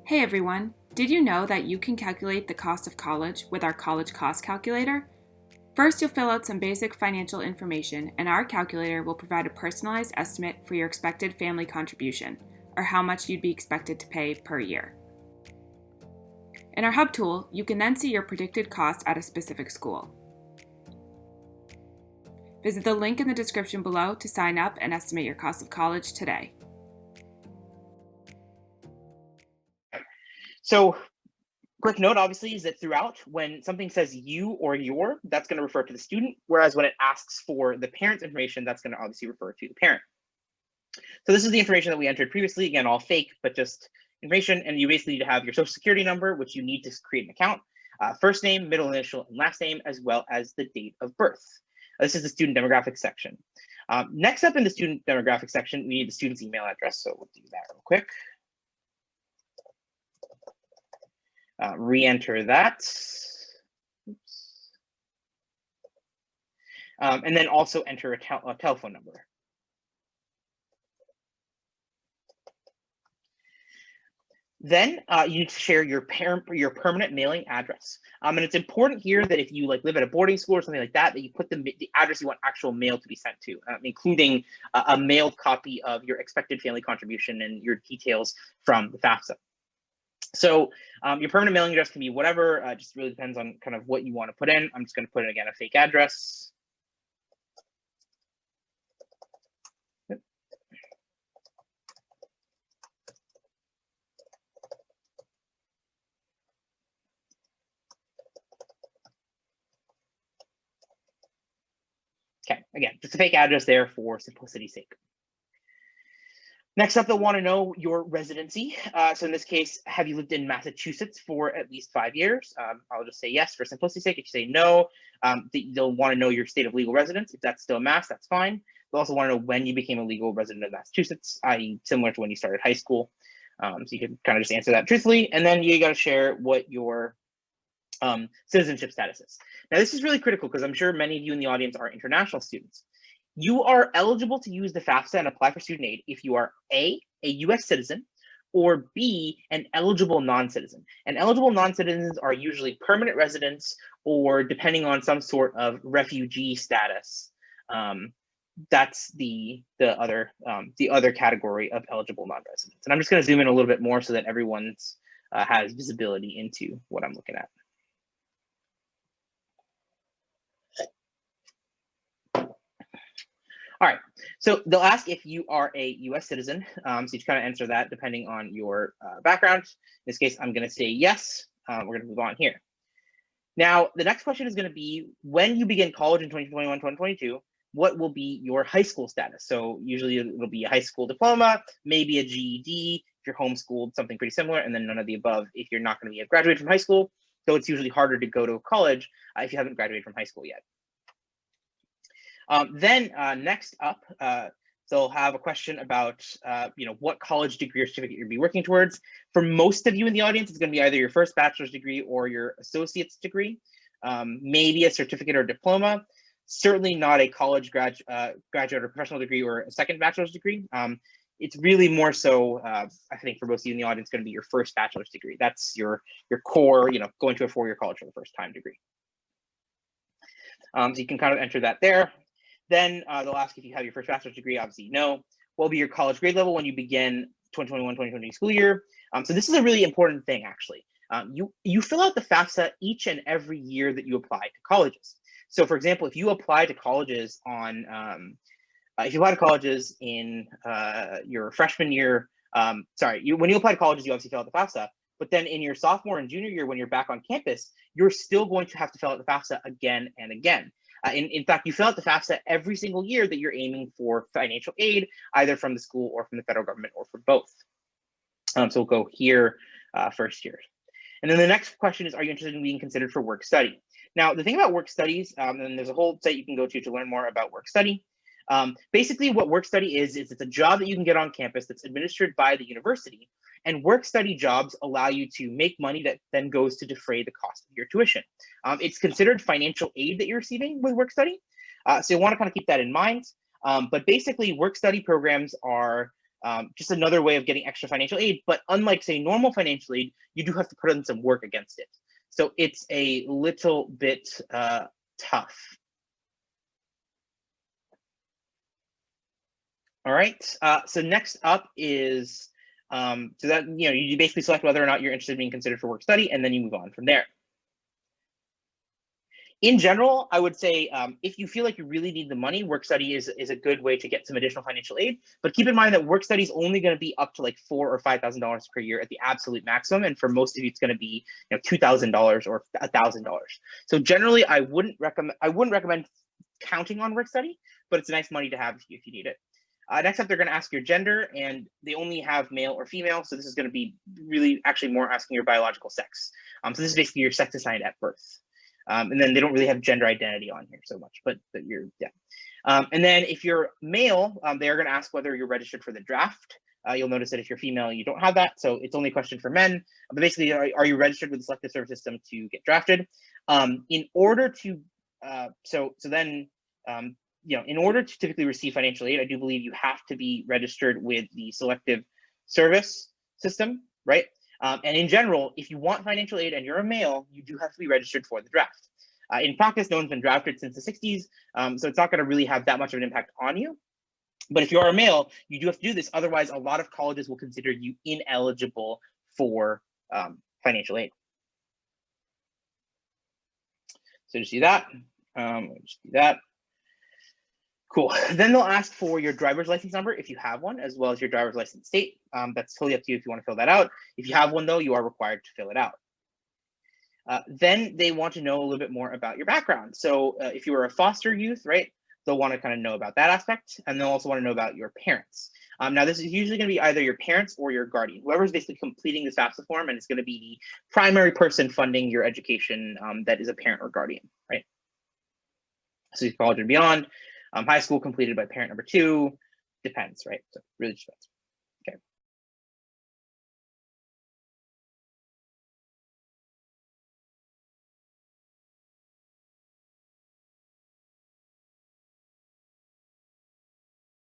Hey everyone, did you know that you can calculate the cost of college with our college cost calculator? First, you'll fill out some basic financial information, and our calculator will provide a personalized estimate for your expected family contribution, or how much you'd be expected to pay per year. In our Hub tool, you can then see your predicted cost at a specific school. Visit the link in the description below to sign up and estimate your cost of college today. So quick note, obviously, is that throughout, when something says you or your, that's going to refer to the student, whereas when it asks for the parent's information, that's going to obviously refer to the parent. So this is the information that we entered previously, again, all fake, but just information. And you basically need to have your social security number, which you need to create an account, first name, middle initial, and last name, as well as the date of birth. This is the student demographics section. Next up in the student demographics section, we need the student's email address. So we'll do that real quick. Re-enter that. Oops. And then also enter a telephone number. Then you need to share your permanent mailing address. And it's important here that if you live at a boarding school or something like that, that you put the address you want actual mail to be sent to, including a mailed copy of your expected family contribution and your details from the FAFSA. So your permanent mailing address can be whatever, just really depends on kind of what you want to put in. I'm just going to put in, again, a fake address. Yep. Okay, again, just a fake address there for simplicity's sake. Next up, they'll want to know your residency. So in this case, have you lived in Massachusetts for at least 5 years? I'll just say yes for simplicity's sake. If you say no, they'll want to know your state of legal residence. If that's still Mass, that's fine. They'll also want to know when you became a legal resident of Massachusetts, i.e. similar to when you started high school. So you can kind of just answer that truthfully. And then you got to share what your citizenship status is. Now, this is really critical because I'm sure many of you in the audience are international students. You are eligible to use the FAFSA and apply for student aid if you are A, a US citizen, or B, an eligible non-citizen. And eligible non-citizens are usually permanent residents or depending on some sort of refugee status. That's the other category of eligible non-residents. And I'm just going to zoom in a little bit more so that everyone's has visibility into what I'm looking at. All right, so they'll ask if you are a US citizen. So you kind of answer that depending on your background. In this case, I'm going to say yes. We're going to move on here. Now, the next question is going to be when you begin college in 2021, 2022, what will be your high school status? So usually it'll be a high school diploma, maybe a GED, if you're homeschooled, something pretty similar, and then none of the above if you're not going to be graduated from high school. So it's usually harder to go to college if you haven't graduated from high school yet. Next up, they'll have a question about what college degree or certificate you'll be working towards. For most of you in the audience, it's going to be either your first bachelor's degree or your associate's degree, maybe a certificate or diploma. Certainly not a college graduate or professional degree or a second bachelor's degree. It's really more so, I think for most of you in the audience, going to be your first bachelor's degree. That's your core, going to a 4-year college for the first time degree. So you can kind of enter that there. Then they'll ask if you have your first bachelor's degree. Obviously, no. What will be your college grade level when you begin 2021-2022 school year? So this is a really important thing, actually. You fill out the FAFSA each and every year that you apply to colleges. So, for example, if you apply to colleges in your freshman year, when you apply to colleges, you obviously fill out the FAFSA. But then in your sophomore and junior year, when you're back on campus, you're still going to have to fill out the FAFSA again and again. In fact, you fill out the FAFSA every single year that you're aiming for financial aid, either from the school or from the federal government or for both. So we'll go here first year. And then the next question is, are you interested in being considered for work study? Now, the thing about work studies, and there's a whole site you can go to learn more about work study. Basically, what work study is it's a job that you can get on campus that's administered by the university. And work study jobs allow you to make money that then goes to defray the cost of your tuition. It's considered financial aid that you're receiving with work study. So you want to kind of keep that in mind. But basically, work study programs are just another way of getting extra financial aid. But unlike, say, normal financial aid, you do have to put in some work against it. So it's a little bit tough. All right, so next up is, so that, you basically select whether or not you're interested in being considered for work study, and then you move on from there. In general, I would say if you feel like you really need the money, work study is a good way to get some additional financial aid. But keep in mind that work study is only going to be up to like $4,000 or $5,000 per year at the absolute maximum, and for most of you, it's going to be $2,000 or $1,000. So generally, I wouldn't recommend counting on work study, but it's nice money to have if you need it. Next up, they're going to ask your gender, and they only have male or female. So this is going to be really actually more asking your biological sex. So this is basically your sex assigned at birth. And then they don't really have gender identity on here so much, but you're, yeah. And then if you're male, they're going to ask whether you're registered for the draft. You'll notice that if you're female, you don't have that. So it's only a question for men. But basically, are you registered with the selective service system to get drafted? In order to, in order to typically receive financial aid, I do believe you have to be registered with the selective service system, right? And in general, if you want financial aid and you're a male, you do have to be registered for the draft. In practice, no one's been drafted since the 60s, so it's not going to really have that much of an impact on you. But if you're a male, you do have to do this. Otherwise, a lot of colleges will consider you ineligible for financial aid. So just do that. Just do that. Cool. Then they'll ask for your driver's license number if you have one, as well as your driver's license state. That's totally up to you if you want to fill that out. If you have one, though, you are required to fill it out. Then they want to know a little bit more about your background. So if you were a foster youth, right, they'll want to kind of know about that aspect, and they'll also want to know about your parents. Now, this is usually going to be either your parents or your guardian, whoever's basically completing this FAFSA form, and it's going to be the primary person funding your education that is a parent or guardian, right? So college and beyond. High school completed by parent number 2, depends, right? So really depends.